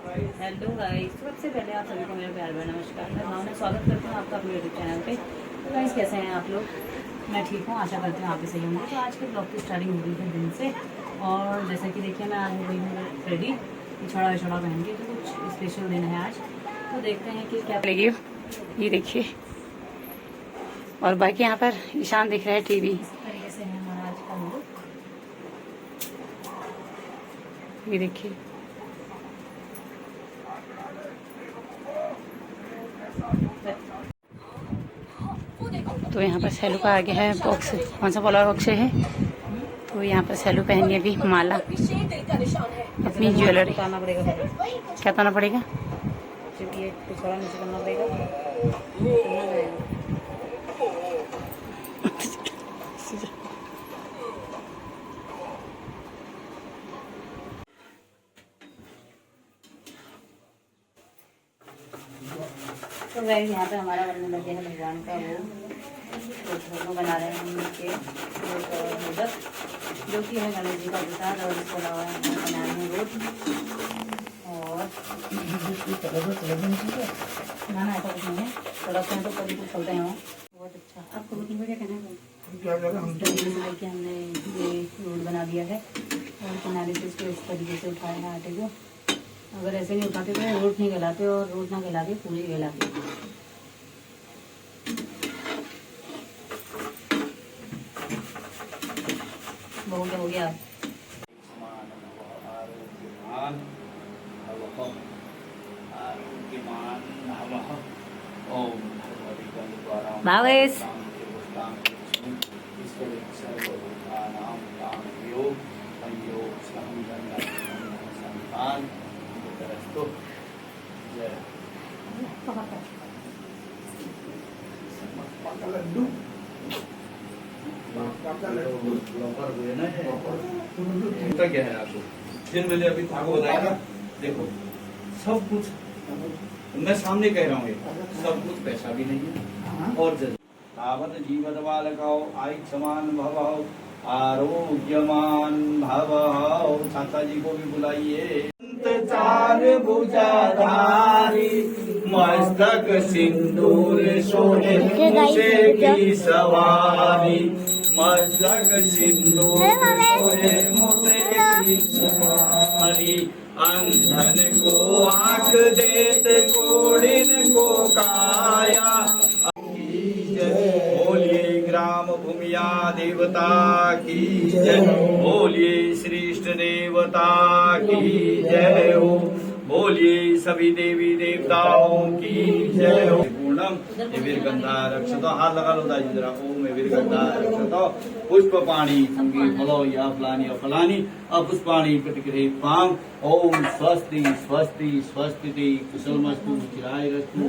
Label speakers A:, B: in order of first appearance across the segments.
A: Hello guys, सबसे पहले आप सभी को मेरा प्यार भरा नमस्कार। मैं भावना स्वागत करती हूँ आपका अपने यूट्यूब चैनल पे। तो गाइस, कैसे हैं आप लोग? मैं ठीक हूँ, आशा करती हूँ आप भी सही होंगे। तो आज के ब्लॉग की स्टार्टिंग हो गई है दिन से, और जैसे कि देखिए मैं आज हो गई हूँ रेडी, पिछड़ा विछड़ा पहन के। तो कुछ स्पेशल दिन है आज, तो देखते हैं कि क्या लगी। ये देखिए, और बाकी यहाँ पर ईशान दिख रहा है टीवी। इस तरीके से है हमारा आज का लुक। ये देखिए, तो यहाँ पर सैलू का आगे है बॉक्स, कौन सा फॉलोअर बॉक्स है। तो यहाँ पर सैलू पहनी अभी माला, अपनी ज्वेलरी। उतारना पड़ेगा, क्या उतारना पड़ेगा? ये थोड़ा नीचे करना पड़ेगा। तो गाइस, यहाँ पे हमारा बनने लगे है भगवान का वो बना रहे हैं हम के मोदक, जो कि है गणेश जी का प्रसाद। और इसके अलावा हम बना रहे हैं रोट। और ना ऐसा कुछ नहीं है, प्रोडक्ट हैं तो कभी कुछ चलते हैं वो। बहुत अच्छा। आपको कुकिंग में क्या कहना है? हमने ये रोट बना दिया है, और किनारे से इसको इस तरीके से उठाया है आटे को। अगर ऐसे नहीं उठाते तो रोट नहीं कहलाते, और रोट ना कहलाते पूरी कहलाती है। हो गया। भावेश
B: क्या है आपको जिन मैंने अभी आपको बताया ना, देखो सब कुछ मैं सामने कह रहा हूँ, सब कुछ पैसा भी नहीं है। और तावत जीवत बालकाओ आई समान भव आरोग्यमान भव। चाचा जी को भी बुलाइए। चार भुजाधारी मस्तक सिंदूर सोहे मूसे की सवारी, मस्तक सिंदूर सोहे मूसे की सवारी। अंधन को आँख देत कोड़िन को काया। बोलिए ग्राम भूमिया देवता की जय, बोलिए श्रेष्ठ देवता की जय हो, बोलिए सभी देवी देवताओं की जय हो। पूर्णम विरगंधा रक्षतो, हाथ लगा लो दाजी जरा। ओम विरगंधा रक्षतो पुष्प पाणी संगी फलो या फलानी अफलानी अपुष्पाणी प्रतिग्रहे पाम। ओम स्वस्ति स्वस्ति स्वस्ति कुशलमस्तु चिरायरस्तु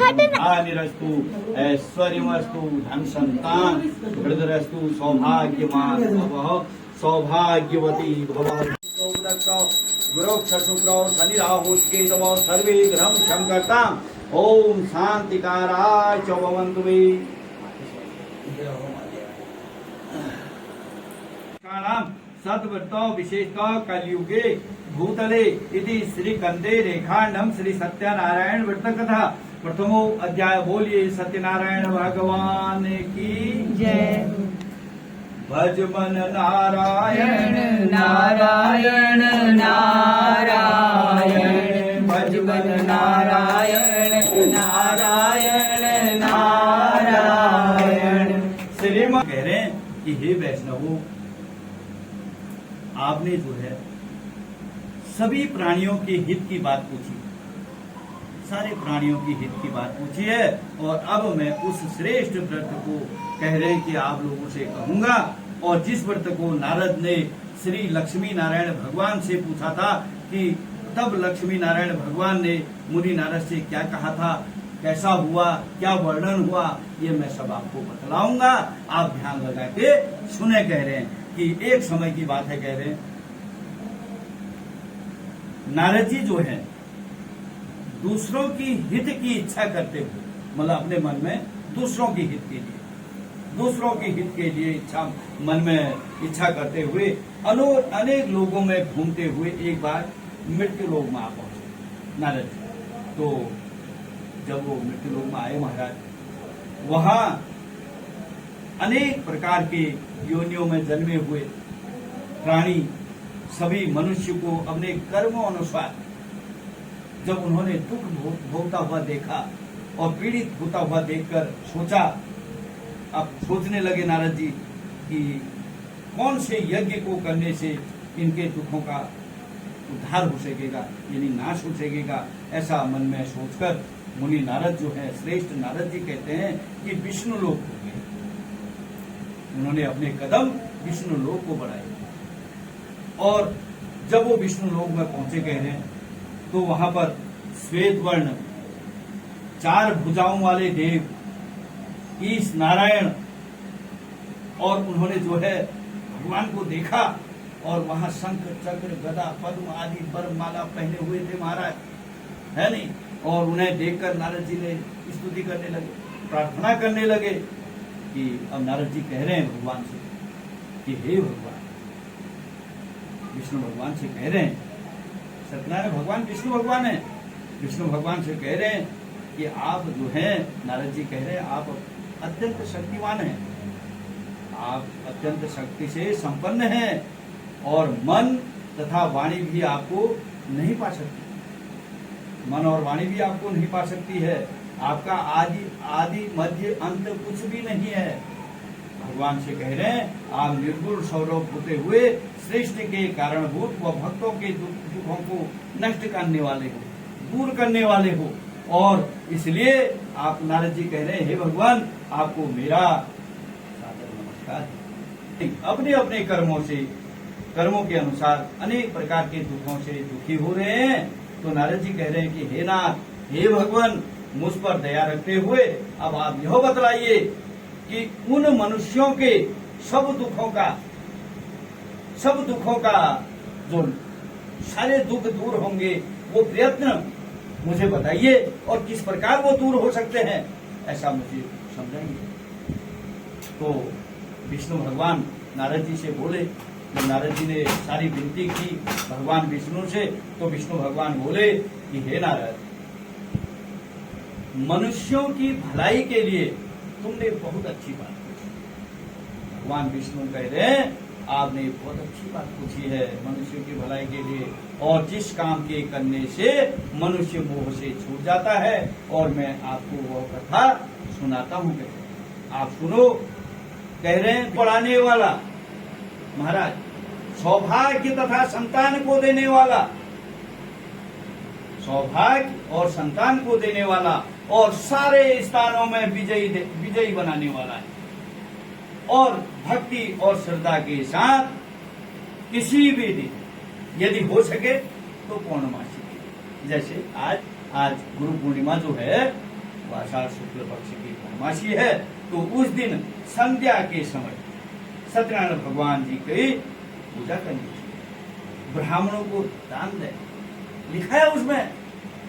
B: भोगानिरस्तु ऐश्वर्यमस्तु धन संतान वृद्धरस्तु सौभाग्यमान भव सौभाग्यवती भव। गुरुक्ष शुक्रो शनि राहु केतवो सर्वे ग्रह शंकरता। ओम शांतिकाराय च भवन्तु मे। सद्वृत्तो विशेषतो कलियुगे भूतले इति श्री कंदे रेखांडम श्री सत्यनारायण व्रत कथा प्रथमो अध्याय। बोलिए सत्यनारायण भगवान की जय। भज मन नारायण नारायण नारायण, भज मन नारायण नारायण नारायण। श्रीमान कह रहे हैं कि हे वैष्णवों, आपने जो है सभी प्राणियों के हित की बात पूछी, सारे प्राणियों की हित की बात पूछी है। और अब मैं उस श्रेष्ठ व्रत को कह रहे हैं कि आप लोगों से कहूंगा। और जिस व्रत को नारद ने श्री लक्ष्मी नारायण भगवान से पूछा था, कि तब लक्ष्मी नारायण भगवान ने मुनि नारद से क्या कहा था, कैसा हुआ, क्या वर्णन हुआ, ये मैं सब आपको बतलाऊंगा। आप ध्यान लगा के सुने। कह रहे हैं कि एक समय की बात है, कह रहे हैं नारद जी जो है दूसरों की हित की इच्छा करते हुए, मतलब अपने मन में दूसरों की हित के लिए, दूसरों के हित के लिए इच्छा मन में इच्छा करते हुए अनेक लोगों में घूमते हुए एक बार मृत्यु लोक में आप पहुंचे नारद जी। तो जब वो मृत्यु लोक में आए महाराज, वहां अनेक प्रकार के योनियों में जन्मे हुए प्राणी सभी मनुष्य को अपने कर्मों अनुसार जब उन्होंने दुख भोगता हुआ देखा और पीड़ित होता हुआ देखकर सोचा, अब सोचने लगे नारद जी कि कौन से यज्ञ को करने से इनके दुखों का उद्धार हो सकेगा, यानी नाश हो सकेगा। ऐसा मन में सोचकर मुनि नारद जो है, श्रेष्ठ नारद जी कहते हैं कि विष्णु लोक हो गए। उन्होंने अपने कदम विष्णु लोक को बढ़ाए और जब वो विष्णु लोक में पहुंचे कह रहे हैं, तो वहां पर श्वेत वर्ण 4 भुजाओं वाले देव ईश नारायण, और उन्होंने जो है भगवान को देखा और वहां शंख चक्र गदा पद्म आदि वरमाला पहने हुए थे महाराज, है नहीं। और उन्हें देखकर नारद जी ने स्तुति करने लगे, प्रार्थना करने लगे कि अब नारद जी कह रहे हैं भगवान से कि हे भगवान, विष्णु भगवान से कह रहे हैं, सत्यनारायण भगवान विष्णु भगवान है, विष्णु भगवान से कह रहे हैं कि आप जो हैं, नारद जी कह रहे हैं आप अत्यंत शक्तिवान हैं, आप अत्यंत शक्ति से संपन्न हैं और मन तथा वाणी भी आपको नहीं पा सकती, मन और वाणी भी आपको नहीं पा सकती है। आपका आदि मध्य अंत कुछ भी नहीं है। भगवान से कह रहे हैं आप निर्गुण स्वरूप होते हुए सृष्टि के कारणभूत व भक्तों के दुखों को नष्ट करने वाले हो, दूर करने वाले हो, और इसलिए आप नारद जी कह रहे हैं हे भगवान, आपको मेरा सादर नमस्कार है। अपने अपने कर्मों के अनुसार अनेक प्रकार के दुखों से दुखी हो रहे हैं। तो नारद जी कह रहे हैं कि हे नाथ, हे भगवान, मुझ पर दया रखते हुए अब आप यह बतलाइए कि उन मनुष्यों के सब दुखों का जो सारे दुख दूर होंगे, वो प्रयत्न मुझे बताइए और किस प्रकार वो दूर हो सकते हैं, ऐसा मुझे समझाइए। तो विष्णु भगवान नारद जी से बोले, तो नारद जी ने सारी विनती की भगवान विष्णु से। तो विष्णु भगवान बोले कि हे नारद, मनुष्यों की भलाई के लिए तुमने बहुत अच्छी बात पूछी। भगवान विष्णु कह रहे हैं आपने बहुत अच्छी बात पूछी है मनुष्यों की भलाई के लिए, और जिस काम के करने से मनुष्य मोह से छूट जाता है, और मैं आपको वह कथा सुनाता हूँ। आप सुनो। कह रहे हैं पढ़ाने वाला महाराज, सौभाग्य तथा संतान को देने वाला, सौभाग्य और संतान को देने वाला, और सारे स्थानों में विजयी बनाने वाला है, और भक्ति और श्रद्धा के साथ किसी भी दिन यदि हो सके तो पूर्णमासी की, जैसे आज गुरु पूर्णिमा जो है वो आषाढ़ शुक्ल पक्ष की पूर्णमासी है, तो उस दिन संध्या के समय सत्यनारायण भगवान जी की पूजा करनी चाहिए, ब्राह्मणों को दान दें, लिखा है उसमें,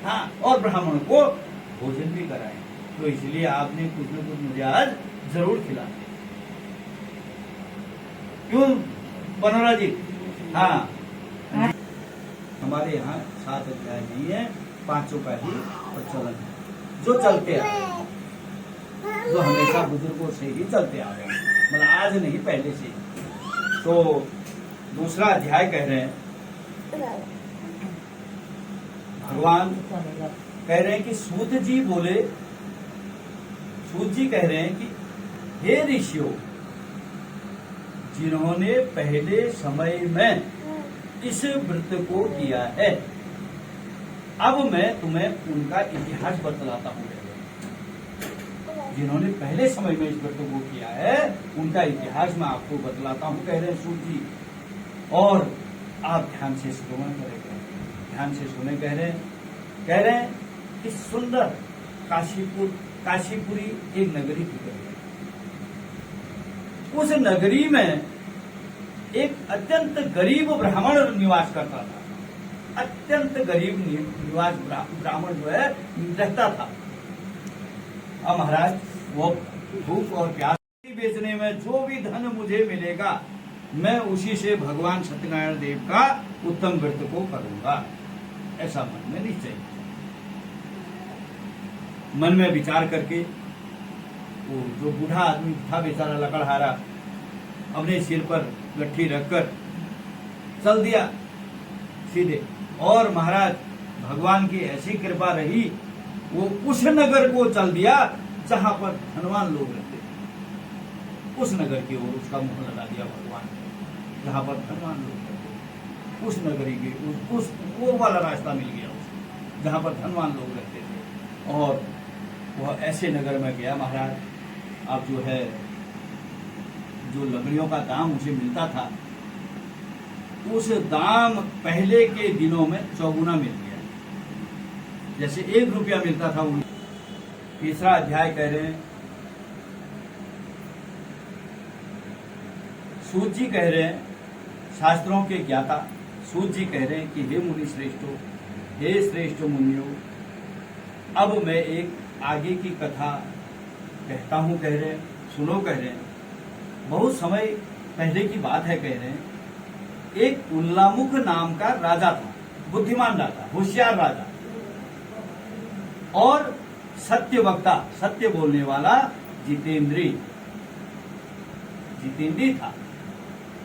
B: हाँ, और ब्राह्मणों को भोजन भी कराएं। तो इसलिए आपने कुछ न कुछ मुझे आज जरूर खिलाना, क्यों बनोरा जी? हाँ, हमारे यहाँ 7 अध्याय नहीं है, 5 का ही प्रचलन है, जो चलते आ रहे हैं, जो हमेशा बुजुर्गों से ही चलते आ रहे हैं, मतलब आज नहीं पहले से। तो दूसरा अध्याय कह रहे हैं, भगवान कह रहे हैं कि सूत जी बोले, सूत जी कह रहे हैं कि हे ऋषियों, जिन्होंने पहले समय में इस व्रत को किया है, अब मैं तुम्हें उनका इतिहास बतलाता हूँ। जिन्होंने पहले समय में इस व्रत को किया है, उनका इतिहास मैं आपको बतलाता हूँ, कह रहे हैं सूत जी, और आप ध्यान से श्रवण करेंगे, ध्यान से सुने। कह रहे हैं कि सुंदर काशीपुरी एक नगरी थी। उस नगरी में एक अत्यंत गरीब ब्राह्मण निवास करता था, अत्यंत गरीब निवास ब्राह्मण जो है रहता था। अब महाराज, वो भूख और प्यास बेचने में जो भी धन मुझे मिलेगा, मैं उसी से भगवान सत्यनारायण देव का उत्तम व्रत को करूंगा। ऐसा मन में निश्चय किया। मन में विचार करके वो जो बूढ़ा आदमी था बेचारा लकड़हारा, अपने सिर पर गट्ठी रखकर चल दिया सीधे। और महाराज भगवान की ऐसी कृपा रही, वो उस नगर को चल दिया जहां पर धनवान लोग रहते थे। उस नगर की ओर उसका मुंह लगा दिया भगवान, जहां पर धनवान लोग रहते थे। उस नगरी के उस वो वाला रास्ता मिल गया उसे, जहां पर धनवान लोग रहते थे। और वह ऐसे नगर में गया महाराज, अब जो है जो लकड़ियों का दाम उसे मिलता था, उस दाम पहले के दिनों में 4 मिल गया। जैसे 1 रुपया मिलता था वो। तीसरा अध्याय कह रहे हैं, सूत जी कह रहे हैं, शास्त्रों के ज्ञाता सूत जी कह रहे हैं कि हे मुनि श्रेष्ठो, हे श्रेष्ठ मुनियो, अब मैं एक आगे की कथा कहता हूं, कह रहे हैं, सुनो, कह रहे हैं। बहुत समय पहले की बात है, कह रहे हैं, एक उल्लामुख नाम का राजा था, बुद्धिमान राजा, होशियार राजा, और सत्य वक्ता, सत्य बोलने वाला जितेंद्री था।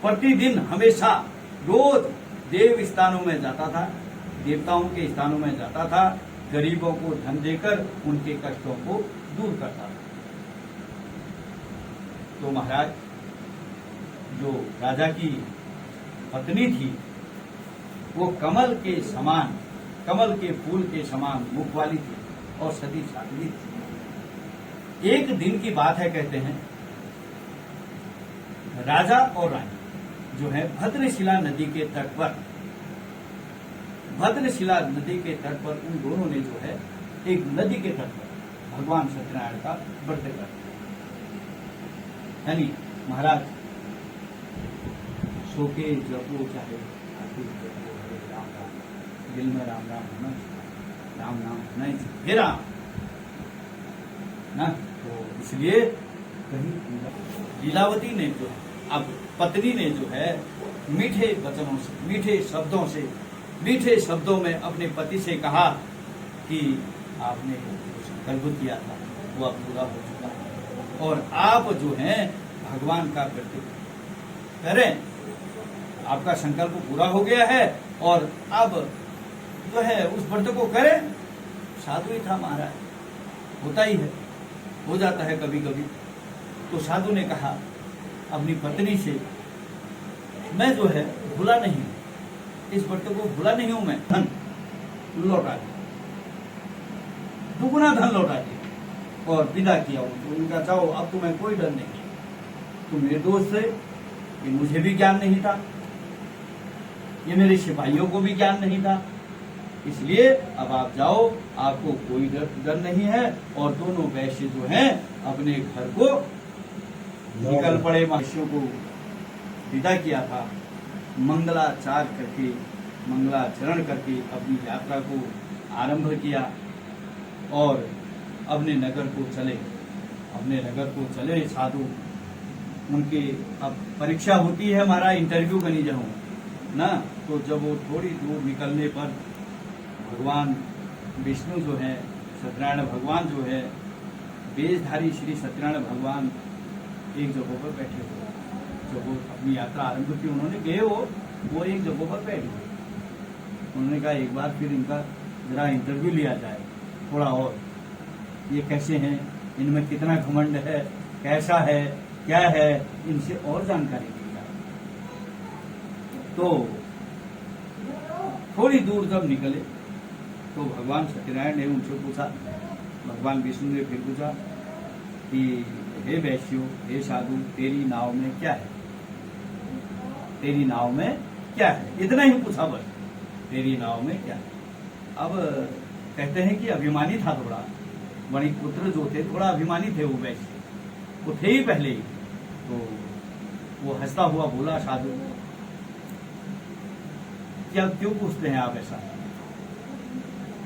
B: प्रतिदिन हमेशा रोज देव स्थानों में जाता था, देवताओं के स्थानों में जाता था, गरीबों को धन देकर उनके कष्टों को दूर करता था। तो महाराज जो राजा की पत्नी थी, वो कमल के समान, कमल के फूल के समान मुख वाली थी और सती साध्वी थी। एक दिन की बात है, कहते हैं, राजा और रानी जो है भद्रशिला नदी के तट पर, भद्रशिला नदी के तट पर उन दोनों ने जो है एक नदी के तट पर भगवान सत्यनारायण का व्रत कर, यानी महाराज सो के जपो चाहे राम राम, दिल में राम राम होना, राम नाम होना ही चाहिए, राम ना। तो इसलिए कहीं लीलावती ने जो अब पत्नी ने जो है मीठे वचनों से, मीठे शब्दों में अपने पति से कहा कि आपने जो संकल्प किया था वो अब पूरा हो चुका है, और आप जो हैं भगवान का व्रत करें, आपका संकल्प पूरा हो गया है, और अब जो है उस व्रत को करें। साधु ही था महाराज, होता ही है, हो जाता है कभी कभी। तो साधु ने कहा अपनी पत्नी से, मैं जो है भूला नहीं हूं, इस व्रत को भूला नहीं हूं, मैं धन लौटा दिया, दुगुना धन लौटा दिया और विदा किया उनको। उनका चाहो अब तुम्हें कोई डर नहीं, तुम निर्दोष थे, ये मुझे भी ज्ञान नहीं था, ये मेरे सिपाहियों को भी ज्ञान नहीं था, इसलिए अब आप जाओ, आपको कोई डर नहीं है। और दोनों वैश्य जो हैं अपने घर को निकल पड़े। वैश्यों को विदा किया था, मंगलाचार करके, मंगलाचरण करके अपनी यात्रा को आरंभ किया और अपने नगर को चले, अपने नगर को चले साधु। उनकी अब परीक्षा होती है, हमारा इंटरव्यू बनी जाऊं ना। तो जब वो थोड़ी दूर निकलने पर भगवान विष्णु जो है, सत्यनारायण भगवान जो है, वेशधारी श्री सत्यनारायण भगवान एक जगह पर बैठे हुए। जब वो अपनी यात्रा आरंभ की, उन्होंने गए वो एक जगह पर बैठ गए। उन्होंने कहा एक बार फिर इनका जरा इंटरव्यू लिया जाए थोड़ा और, ये कैसे हैं, इनमें कितना घमंड है, कैसा है, क्या है, इनसे और जानकारी ली जाए। तो थोड़ी दूर जब निकले तो भगवान सत्यनारायण ने उनसे पूछा, भगवान विष्णु ने फिर पूछा कि हे वैश्यो, हे साधु, तेरी नाव में क्या है, तेरी नाव में क्या है, इतना ही पूछा बस, तेरी नाव में क्या है। अब कहते हैं कि अभिमानी था थोड़ा, वणिक पुत्र जो थे थोड़ा अभिमानी थे, वो वैश्य वो थे ही पहले ही। तो वो हंसता हुआ बोला, साधु क्या क्यों पूछते हैं आप ऐसा,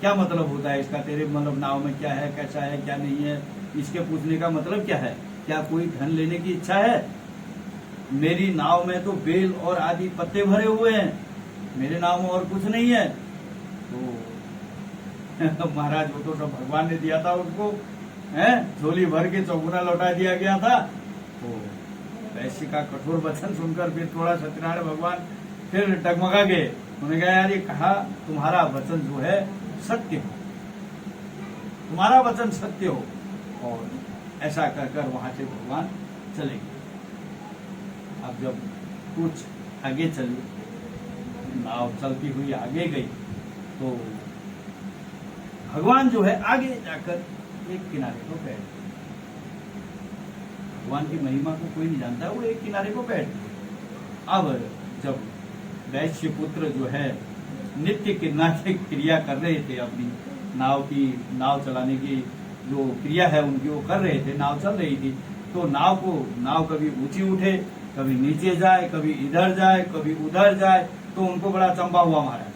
B: क्या मतलब होता है इसका, तेरे मतलब नाव में क्या है, कैसा है, क्या नहीं है, इसके पूछने का मतलब क्या है, क्या कोई धन लेने की इच्छा है? मेरी नाव में तो बेल और आदि पत्ते भरे हुए हैं, मेरे नाव में और कुछ नहीं है। तो महाराज वो तो भगवान ने दिया था उसको, है झोली भर के चौगुना लौटा दिया गया था। तो वैश्य का कठोर वचन सुनकर फिर थोड़ा सत्यनारायण भगवान फिर डगमगा गए। उन्होंने कहा यार ये कहा तुम्हारा वचन जो है सत्य हो, तुम्हारा वचन सत्य हो। और ऐसा कर कर वहां से भगवान चले गए। अब जब कुछ आगे चली, नाव चलती हुई आगे गई, तो भगवान जो है आगे जाकर एक किनारे को बैठ गए। भगवान की महिमा को कोई नहीं जानता, वो एक किनारे को बैठ गए। अब जब वैश्य पुत्र जो है नित्य क्रिया कर रहे थे, अपनी नाव चलाने की जो क्रिया है उनकी वो कर रहे थे, नाव चल रही थी, तो नाव कभी ऊंची उठे, कभी नीचे जाए, कभी इधर जाए, कभी उधर जाए, तो उनको बड़ा अचंभा हुआ महाराज।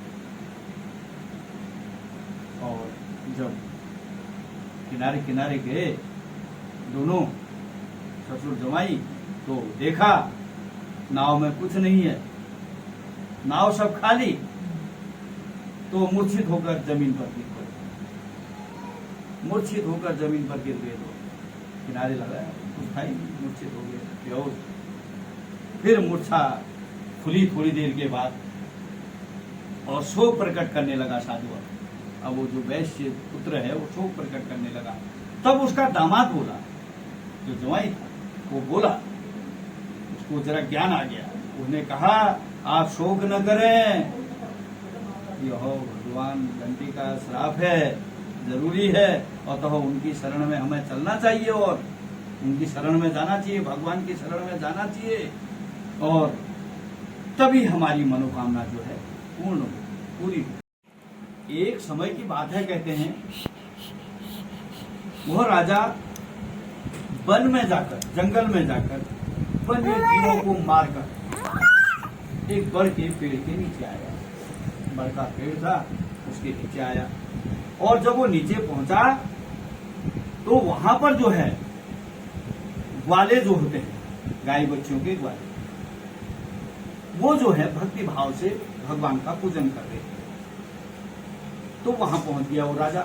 B: और जब किनारे किनारे गए दोनों ससुर जमाई, तो देखा नाव में कुछ नहीं है, नाव सब खाली। तो मूर्छित होकर जमीन पर गिर पड़े, मूर्छित होकर जमीन पर गिर गए। तो किनारे लगाया, कुछ था ही नहीं, मूर्छित हो गए, बेहोश। फिर मूर्छा खुली थोड़ी देर के बाद, और शोक प्रकट करने लगा साधु। अब वो जो वैश्य पुत्र है वो शोक प्रकट करने लगा। तब उसका दामाद बोला, जो जवाई था वो बोला, उसको जरा ज्ञान आ गया। उसने कहा आप शोक न करें, यह भगवान घंटी का श्राप है, जरूरी है, और तो उनकी शरण में हमें चलना चाहिए, और उनकी शरण में जाना चाहिए, भगवान की शरण में जाना चाहिए, और तभी हमारी मनोकामना जो है पूर्ण हो, पूरी हो। एक समय की बात है, कहते हैं वह राजा वन में जाकर, जंगल में जाकर वन्य जीवों को मारकर एक बड़ के पेड़ के नीचे आया। बड़ का पेड़ था, उसके नीचे आया, और जब वो नीचे पहुंचा तो वहां पर जो है ग्वाले जो होते हैं, गाय बच्चों के ग्वाले, वो जो है भक्ति भाव से भगवान का पूजन कर रहे थे। तो वहां पहुंच गया वो राजा।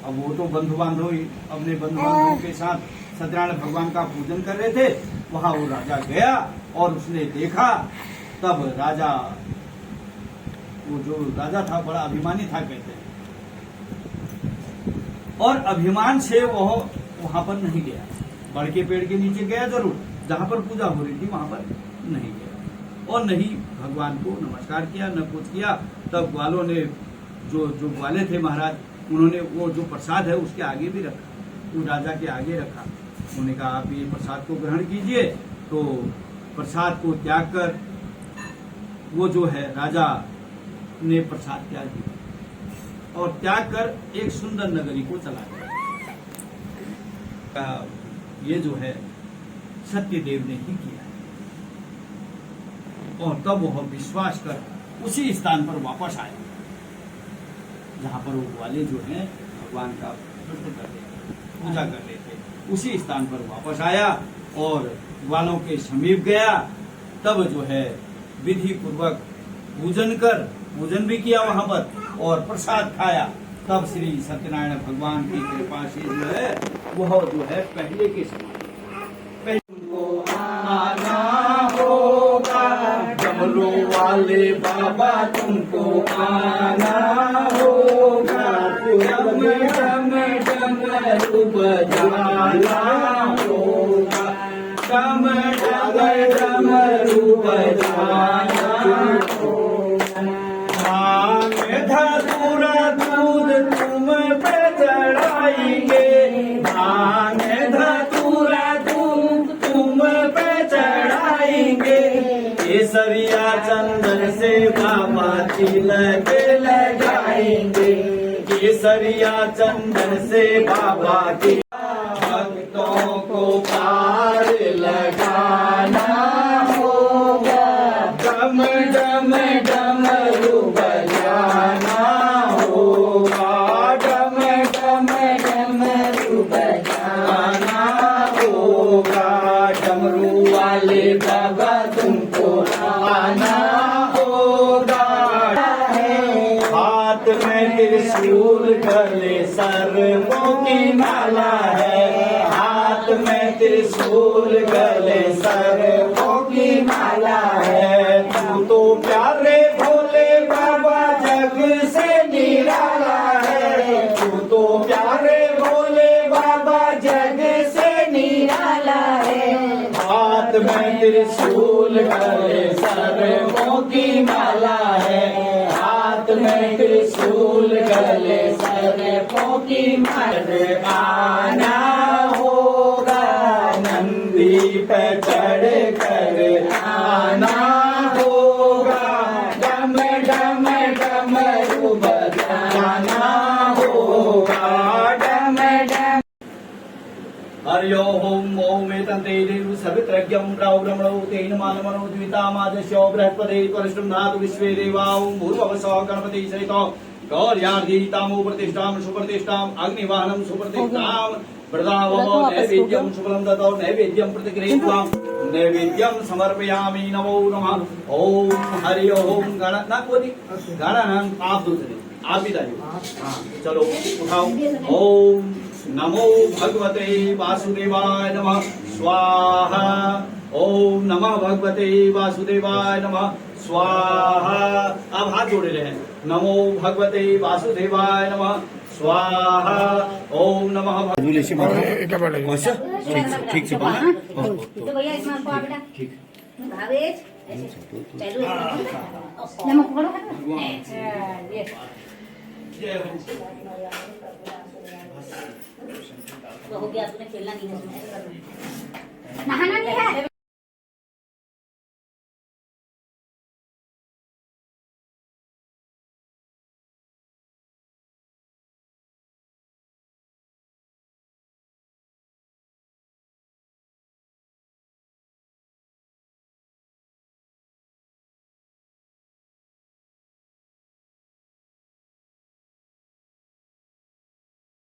B: अब वो तो बंधु बांधव अपने बंधु बांधवों के साथ सत्यनारायण भगवान का पूजन कर रहे थे। वहां वो राजा गया और उसने देखा। तब राजा, वो जो राजा था बड़ा अभिमानी था कहते हैं, और अभिमान से वह वहां पर नहीं गया। बड़ के पेड़ के नीचे गया जरूर, जहां पर पूजा हो रही थी वहां पर नहीं गया, और नहीं भगवान को नमस्कार किया, न कुछ किया। तब ग्वालों ने, जो ग्वाले थे महाराज, उन्होंने वो जो प्रसाद है उसके आगे भी रखा, वो राजा के आगे रखा। उन्होंने कहा आप ये प्रसाद को ग्रहण कीजिए। तो प्रसाद को त्याग कर वो जो है राजा ने प्रसाद त्याग दिया, और त्याग कर एक सुंदर नगरी को चला गया। ये जो है सत्यदेव ने ही किया, और तब वह विश्वास कर उसी स्थान पर वापस आया जहां पर वो ग्वाले जो हैं भगवान का पूजा कर रहे थे। उसी स्थान पर वापस आया और ग्वालों के समीप गया। तब जो है विधि पूर्वक पूजन भी किया वहां पर, और प्रसाद खाया। तब श्री सत्यनारायण भगवान की कृपा से जो है वह जो है पहले के समान, आना होगा डमरू वाले बाबा, तुमको आना होगा, डम डम डमरू बजाना होगा, डम डम डमरू बजाना होगा। भांग धतूरा दूध तुम पे चढ़ाएंगे, भांग धतूरा दूध तुम पे चढ़ाएंगे, केसरिया चंदन से बाबा तिलक लगाएंगे, केसरिया चंदन से बाबा की भक्तों को पार लगाना होगा, डम डम डमरू बजाना होगा, डम डम डमरू बजाना होगा, डमरू वाले बाबा तुमको आना होगा। में त्रिशूल गले सर्पों की माला है, हाथ में त्रिशूल गले सर्पों की माला है। तू तो प्यारे भोले बाबा जग से निराला है, तू तो प्यारे भोले बाबा जग से निराला है। हाथ में त्रिशूल गले सर्पों की माला है, हाथ में त्रिशूल गले सर्पों की माला। आना होगा नंदी पे चढ़ कर, आना होगा डम डम डमरू बजाना होगा डम डम। हरि ओम ओम एतन्ते देव सवित्रज्ञं ब्रह्मणो तेन मानमनो द्वितामादस्यो बृहस्पति परिष्टं धातु विश्वे देवाओं भूर्भुवस्सः गणपति सहितो गौर्यार्धीतामो प्रतिष्ठां सुप्रतिष्ठां अग्निवाहनं सुप्रतिष्ठां प्रदावो नैवेद्यं शुक्लं दत्तो नैवेद्यं प्रतिगृहीत्वा नैवेद्यं समर्पयामि। नमो नमः। ओम हरि ओम गणनाथ आप दूसरे आप भी दाइए। हाँ चलो उठाओ। ओम नमो भगवते वासुदेवाय नमः स्वाहा। ओम नमः भगवते वासुदेवाय नमः स्वाहा। अब हाथ जोड़े रहे। नमो भगवते वासुदेवाय नमः स्वाहा। ओम नमः ठीक से
C: तो भैया इसमें आपको बेटा
B: ठीक
C: भावेश पहलू नमक पकड़ो ये हो गया, तूने खेलना नहीं है, नहाना नहीं है।